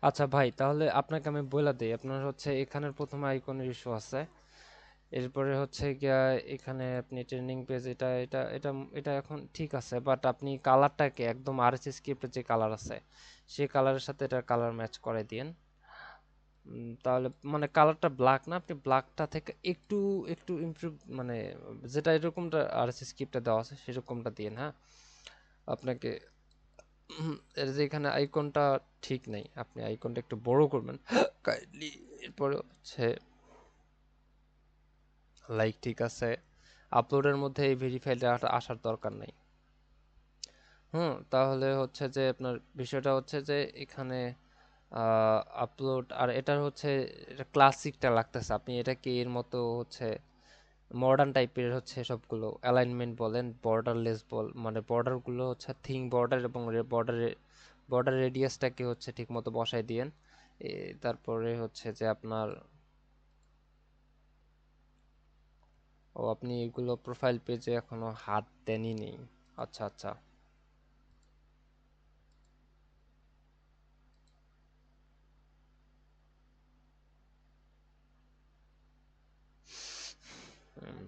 আচ্ছা ভাই, তাহলে আপনাকে আমি বলে দিই, আপনার হচ্ছে এখানের প্রথমে আইকনের ইস্যু আছে। এরপরে হচ্ছে গিয়া এখানে আপনি ট্রেন্ডিং পেজ, এটা এখন ঠিক আছে, বাট আপনি কালারটাকে একদম আরএসএস স্ক্রিপ্টের যে কালার আছে সেই কালারের সাথে এটার কালার ম্যাচ করে দিন। তাহলে মানে কালারটা ব্ল্যাক না, আপনি ব্ল্যাকটা থেকে একটু একটু ইমপ্রুভ, মানে যেটা এরকমটা আরএসএস স্ক্রিপ্টে দেওয়া আছে সেরকমটা দিন, হ্যাঁ। আপনাকে এর যে এখানে আইকনটা ঠিক নেই, আপনি আইকনটা একটু বড় করবেন কাইন্ডলি। এরপরে হচ্ছে লাইক, ঠিক আছে, আপলোডের মধ্যে এই ভেরিফাইডটা আসার দরকার নাই। হুম, তাহলে হচ্ছে যে আপনার বিষয়টা হচ্ছে যে এখানে আপলোড, আর এটার হচ্ছে এটা ক্লাসিকটা লাগতেছে, আপনি এটাকে এর মতো হচ্ছে মডার্ন টাইপের হচ্ছে সবগুলো অ্যালাইনমেন্ট বলেন, বর্ডারলেস মানে বর্ডারগুলো হচ্ছে থিং বর্ডার, এবং বর্ডার রেডিয়াসটাকে হচ্ছে ঠিক মতো বসাই দিয়েন। তারপরে হচ্ছে যে আপনার, ও আপনি এগুলো প্রোফাইল পেজে এখনো হাত দেনই নেই। আচ্ছা আচ্ছা। হুম,